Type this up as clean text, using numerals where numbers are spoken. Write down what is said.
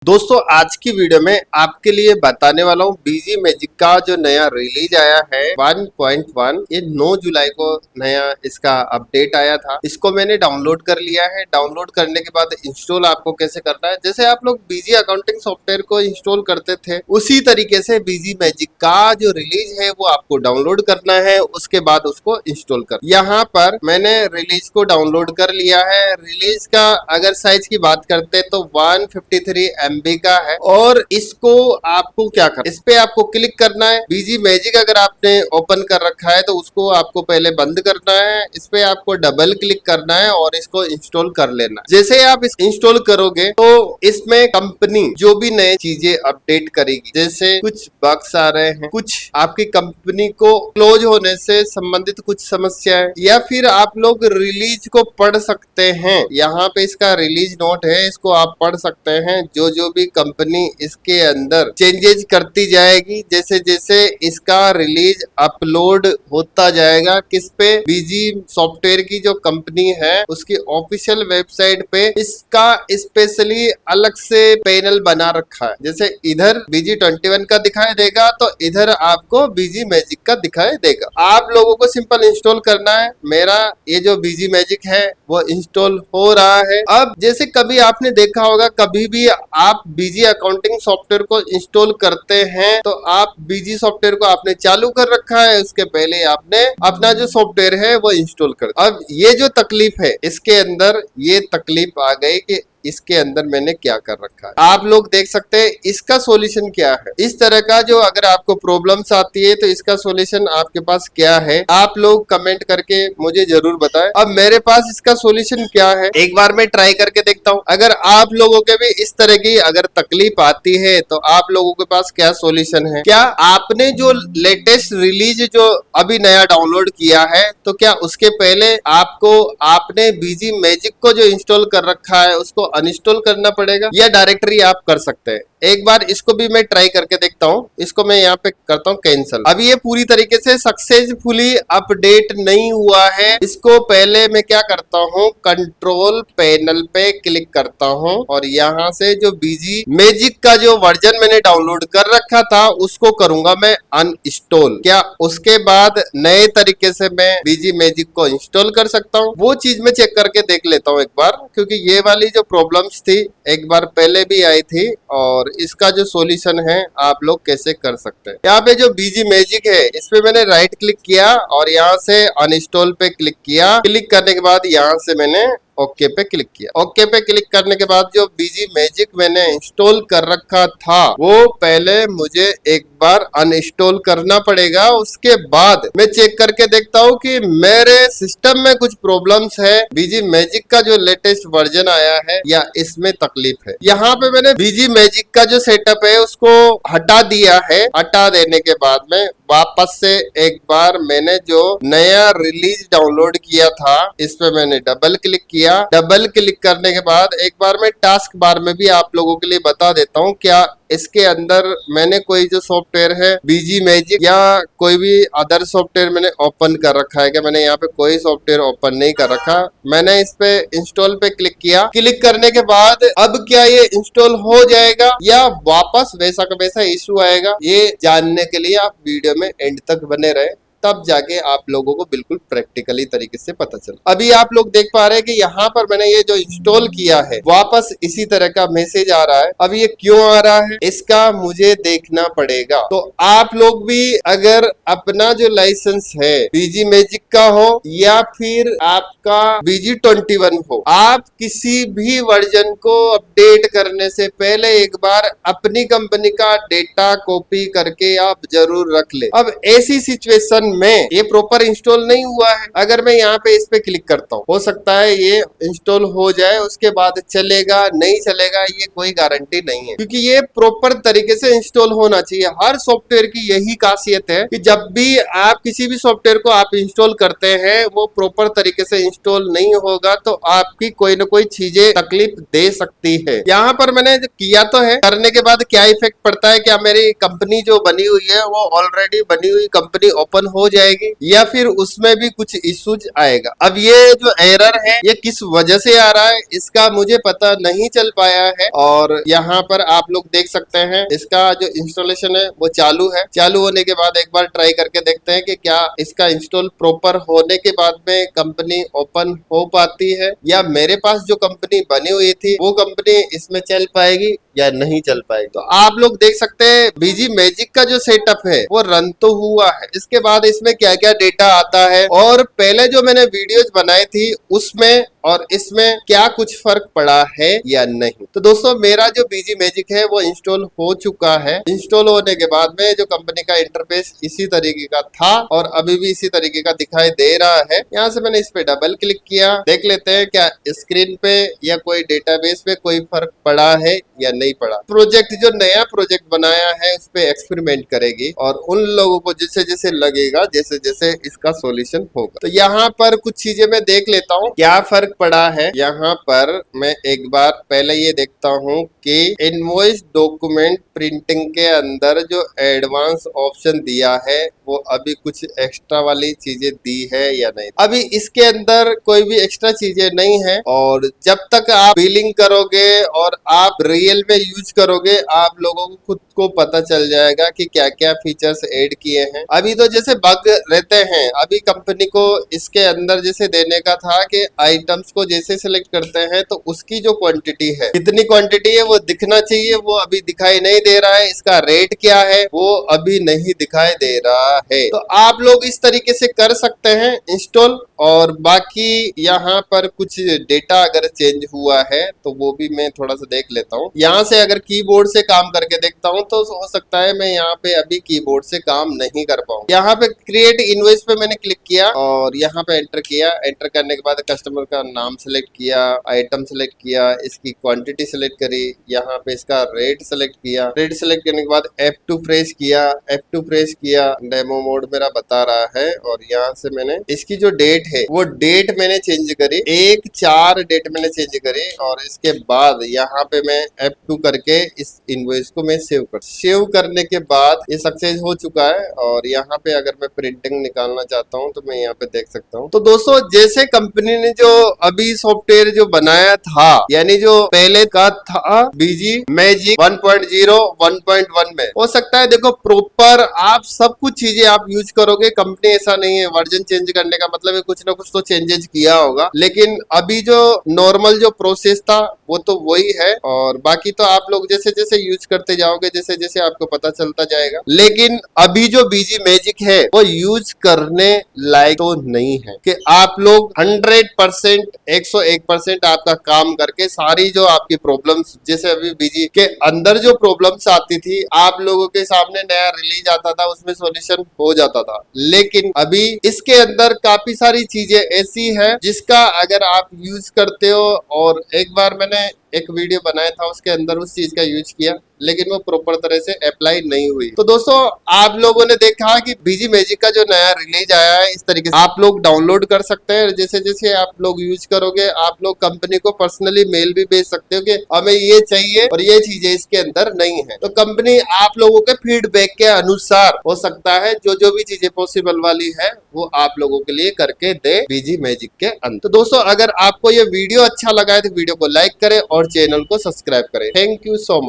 दोस्तों आज की वीडियो में आपके लिए बताने वाला हूँ बीजी मैजिक का जो नया रिलीज आया है 1.1। ये 9 जुलाई को नया इसका अपडेट आया था। इसको मैंने डाउनलोड कर लिया है। डाउनलोड करने के बाद इंस्टॉल आपको कैसे करना है, जैसे आप लोग बीजी अकाउंटिंग सॉफ्टवेयर को इंस्टॉल करते थे उसी तरीके से बीजी मैजिक का जो रिलीज है वो आपको डाउनलोड करना है, उसके बाद उसको इंस्टॉल कर। यहाँ पर मैंने रिलीज को डाउनलोड कर लिया है। रिलीज का अगर साइज की बात करते तो 153 MB का है और इसको आपको क्या करना, इस पे आपको क्लिक करना है। बीजी मैजिक अगर आपने ओपन कर रखा है तो उसको आपको पहले बंद करना है। इस पे आपको डबल क्लिक करना है और इसको इंस्टॉल कर लेना है। जैसे आप इस इंस्टॉल करोगे तो इसमें कंपनी जो भी नए चीजें अपडेट करेगी, जैसे कुछ बग्स आ रहे हैं, कुछ आपकी कंपनी को क्लोज होने से संबंधित कुछ समस्या है, या फिर आप लोग रिलीज को पढ़ सकते हैं। यहाँ पे इसका रिलीज नोट है, इसको आप पढ़ सकते हैं। जो भी कंपनी इसके अंदर चेंजेस करती जाएगी, जैसे जैसे इसका रिलीज अपलोड होता जाएगा किस पे, बीजी सॉफ्टवेयर की जो कंपनी है उसकी ऑफिशियल वेबसाइट पे इसका स्पेशली अलग से पैनल बना रखा है। जैसे इधर बीजी 21 का दिखाई देगा तो इधर आपको बीजी मैजिक का दिखाई देगा। आप लोगों को सिंपल इंस्टॉल करना है। मेरा ये जो बीजी मैजिक है वो इंस्टॉल हो रहा है। अब जैसे कभी आपने देखा होगा, कभी भी आप बीजी अकाउंटिंग सॉफ्टवेयर को इंस्टॉल करते हैं तो आप बीजी सॉफ्टवेयर को आपने चालू कर रखा है, उसके पहले आपने अपना जो सॉफ्टवेयर है वो इंस्टॉल कर। अब ये जो तकलीफ है इसके अंदर, ये तकलीफ आ गई कि इसके अंदर मैंने क्या कर रखा है। आप लोग देख सकते हैं इसका सॉल्यूशन क्या है। इस तरह का जो अगर आपको प्रॉब्लम्स आती है तो इसका सॉल्यूशन आपके पास क्या है, आप लोग कमेंट करके मुझे जरूर बताएं। अब मेरे पास इसका सॉल्यूशन क्या है एक बार मैं ट्राई करके देखता हूँ। अगर आप लोगों के भी इस तरह की अगर तकलीफ आती है तो आप लोगों के पास क्या सॉल्यूशन है। क्या आपने जो लेटेस्ट रिलीज जो अभी नया डाउनलोड किया है तो क्या उसके पहले आपने बीजी मैजिक को जो इंस्टॉल कर रखा है उसको अनइंस्टॉल करना पड़ेगा, या डायरेक्टरी आप कर सकते हैं। एक बार इसको भी मैं ट्राई करके देखता हूँ। इसको मैं यहाँ पे करता हूँ कैंसिल। अभी ये पूरी तरीके से सक्सेसफुली अपडेट नहीं हुआ है। इसको पहले मैं क्या करता हूँ, कंट्रोल पैनल पे क्लिक करता हूँ और यहाँ से जो बीजी मैजिक का जो वर्जन मैंने डाउनलोड कर रखा था उसको करूंगा मैं अनइंस्टॉल। क्या उसके बाद नए तरीके से मैं बीजी मैजिक को इंस्टॉल कर सकता हूँ, वो चीज मैं चेक करके देख लेता हूँ एक बार, क्योंकि ये वाली जो प्रॉब्लम्स थी एक बार पहले भी आई थी और इसका जो सॉल्यूशन है आप लोग कैसे कर सकते हैं। यहाँ पे जो बीजी मैजिक है इस पे मैंने राइट क्लिक किया और यहाँ से अनइंस्टॉल पे क्लिक किया। क्लिक करने के बाद यहाँ से मैंने ओके पे क्लिक किया। ओके पे क्लिक करने के बाद जो बीजी मैजिक मैंने इंस्टॉल कर रखा था वो पहले मुझे एक बार अनइंस्टॉल करना पड़ेगा। उसके बाद मैं चेक करके देखता हूँ कि मेरे सिस्टम में कुछ प्रॉब्लम्स है, बीजी मैजिक का जो लेटेस्ट वर्जन आया है या इसमें तकलीफ है। यहाँ पे मैंने बीजी मैजिक का जो सेटअप है उसको हटा दिया है। हटा देने के बाद में वापस से एक बार मैंने जो नया रिलीज डाउनलोड किया था इस पे मैंने डबल क्लिक किया। डबल क्लिक करने के बाद एक बार मैं टास्क बार में भी आप लोगों के लिए बता देता हूँ, क्या इसके अंदर मैंने कोई जो सॉफ्टवेयर है बीजी मैजिक या कोई भी अदर सॉफ्टवेयर मैंने ओपन कर रखा है क्या। मैंने यहाँ पे कोई सॉफ्टवेयर ओपन नहीं कर रखा। मैंने इस पे इंस्टॉल पे क्लिक किया। क्लिक करने के बाद अब क्या ये इंस्टॉल हो जाएगा या वापस वैसा का वैसा इशू आएगा, ये जानने के लिए आप वीडियो में एंड तक बने रहे, तब जाके आप लोगों को बिल्कुल प्रैक्टिकली तरीके से पता चला। अभी आप लोग देख पा रहे हैं कि यहाँ पर मैंने ये जो इंस्टॉल किया है वापस इसी तरह का मैसेज आ रहा है। अब ये क्यों आ रहा है इसका मुझे देखना पड़ेगा। तो आप लोग भी अगर अपना जो लाइसेंस है बीजी मैजिक का हो या फिर आपका बीजी 21 हो, आप किसी भी वर्जन को अपडेट करने से पहले एक बार अपनी कंपनी का डेटा कॉपी करके आप जरूर रख ले। अब ऐसी सिचुएशन में ये प्रॉपर इंस्टॉल नहीं हुआ है। अगर मैं यहाँ पे इस पे क्लिक करता हूँ, हो सकता है ये इंस्टॉल हो जाए, उसके बाद चलेगा नहीं चलेगा ये कोई गारंटी नहीं है, क्योंकि ये प्रॉपर तरीके से इंस्टॉल होना चाहिए। हर सॉफ्टवेयर की यही खासियत है कि जब भी आप किसी भी सॉफ्टवेयर को आप इंस्टॉल करते हैं वो प्रॉपर तरीके से इंस्टॉल नहीं होगा तो आपकी कोई ना कोई चीजें तकलीफ दे सकती है। यहाँ पर मैंने किया तो है, करने के बाद क्या इफेक्ट पड़ता है, क्या मेरी कंपनी जो बनी हुई है वो ऑलरेडी बनी हुई कंपनी ओपन हो जाएगी या फिर उसमें भी कुछ इश्यूज आएगा। अब ये जो एरर है ये किस वजह से आ रहा है इसका मुझे पता नहीं चल पाया है। और यहाँ पर आप लोग देख सकते हैं इसका जो इंस्टॉलेशन है वो चालू है। चालू होने के बाद एक बार ट्राई करके देखते हैं कि क्या इसका इंस्टॉल प्रॉपर होने के बाद में कंपनी ओपन हो पाती है या मेरे पास जो कंपनी बनी हुई थी वो कंपनी इसमें चल पाएगी या नहीं चल पाएगी। तो आप लोग देख सकते हैं बीजी मैजिक का जो सेटअप है वो रन तो हुआ है। इसके बाद इसमें क्या क्या डेटा आता है और पहले जो मैंने वीडियोज बनाई थी उसमें और इसमें क्या कुछ फर्क पड़ा है या नहीं। तो दोस्तों मेरा जो बीजी मैजिक है वो इंस्टॉल हो चुका है। इंस्टॉल होने के बाद में जो कंपनी का इंटरफेस इसी तरीके का था और अभी भी इसी तरीके का दिखाई दे रहा है। यहाँ से मैंने इस पे डबल क्लिक किया, देख लेते हैं क्या स्क्रीन पे या कोई डेटाबेस पे कोई फर्क पड़ा है या नहीं पड़ा। प्रोजेक्ट जो नया प्रोजेक्ट बनाया है उस पे एक्सपेरिमेंट करेगी और उन लोगों को जैसे जैसे लगेगा जैसे जैसे इसका सॉल्यूशन होगा। तो यहाँ पर कुछ चीजें मैं देख लेता हूँ क्या फर्क पड़ा है। यहाँ पर मैं एक बार पहले ये देखता हूँ कि इनवॉइस डॉक्यूमेंट प्रिंटिंग के अंदर जो एडवांस ऑप्शन दिया है वो अभी कुछ एक्स्ट्रा वाली चीजें दी है या नहीं। अभी इसके अंदर कोई भी एक्स्ट्रा चीजें नहीं है और जब तक आप बिलिंग करोगे और आप रियल में यूज करोगे आप लोगों को खुद को पता चल जाएगा कि क्या क्या फीचर्स ऐड किए हैं। अभी तो जैसे बग रहते हैं, अभी कंपनी को इसके अंदर जैसे देने का था कि आइटम्स को जैसे सिलेक्ट करते हैं तो उसकी जो क्वांटिटी है कितनी क्वांटिटी है वो दिखना चाहिए, वो अभी दिखाई नहीं दे रहा है। इसका रेट क्या है वो अभी नहीं दिखाई दे रहा है। तो आप लोग इस तरीके से कर सकते हैं इंस्टॉल। और बाकी यहाँ पर कुछ डेटा अगर चेंज हुआ है तो वो भी मैं थोड़ा सा देख लेता हूँ। यहाँ से अगर कीबोर्ड से काम करके देखता हूँ तो हो सकता है मैं यहाँ पे अभी कीबोर्ड से काम नहीं कर पाऊँ। यहाँ पे क्रिएट इनवॉइस पे मैंने क्लिक किया और यहाँ पे एंटर किया। एंटर करने के बाद कस्टमर का नाम सेलेक्ट किया, आइटम सेलेक्ट किया, इसकी क्वांटिटी सेलेक्ट करी, यहाँ पे इसका रेट सेलेक्ट किया। रेट सेलेक्ट करने के बाद F2 प्रेस किया, F2 प्रेस किया, डेमो मोड मेरा बता रहा है और यहाँ से मैंने इसकी जो डेट है वो डेट मैंने चेंज करी, 1/4 डेट मैंने चेंज करी और इसके बाद यहाँ पे मैं F2 करके इस इनवॉइस को मैं सेव करने के बाद ये सक्सेस हो चुका है। और यहाँ पे अगर मैं प्रिंटिंग निकालना चाहता हूँ तो मैं यहाँ पे देख सकता हूँ। तो दोस्तों जैसे कंपनी ने जो अभी सॉफ्टवेयर जो बनाया था यानी जो पहले का था बीजी मैजिक 1.0 1.1 में, हो सकता है देखो प्रॉपर आप सब कुछ चीजें आप यूज करोगे। कंपनी ऐसा नहीं है वर्जन चेंज करने का मतलब है कुछ ना कुछ तो चेंजेस किया होगा, लेकिन अभी जो नॉर्मल जो प्रोसेस था वो तो वही है। और बाकी तो आप लोग जैसे जैसे यूज करते जाओगे जैसे जैसे आपको पता चलता जाएगा। लेकिन अभी जो बीजी मैजिक है वो यूज करने लायक तो नहीं है कि आप लोग 100% 101% आपका काम करके सारी जो आपकी प्रॉब्लम्स, जैसे अभी बीजी के अंदर जो प्रॉब्लम्स आती थी आप लोगों के सामने नया रिलीज आता था उसमें सॉल्यूशन हो जाता था। लेकिन अभी इसके अंदर काफी सारी चीजें ऐसी है जिसका अगर आप यूज करते हो, और एक बार मैंने एक वीडियो बनाया था उसके अंदर उस चीज का यूज किया लेकिन वो प्रॉपर तरह से अप्लाई नहीं हुई। तो दोस्तों आप लोगों ने देखा कि बीजी मैजिक का जो नया रिलीज आया है इस तरीके से आप लोग डाउनलोड कर सकते हैं। जैसे जैसे आप लोग यूज करोगे आप लोग कंपनी को पर्सनली मेल भी भेज सकते हो कि हमें ये चाहिए और ये चीजें इसके अंदर नहीं है। तो कंपनी आप लोगों के फीडबैक के अनुसार हो सकता है जो जो भी चीजें पॉसिबल वाली है वो आप लोगों के लिए करके दे बीजी मैजिक के अंदर। तो दोस्तों अगर आपको ये वीडियो अच्छा लगा है तो वीडियो को लाइक करें और चैनल को सब्सक्राइब करें। Thank you so much.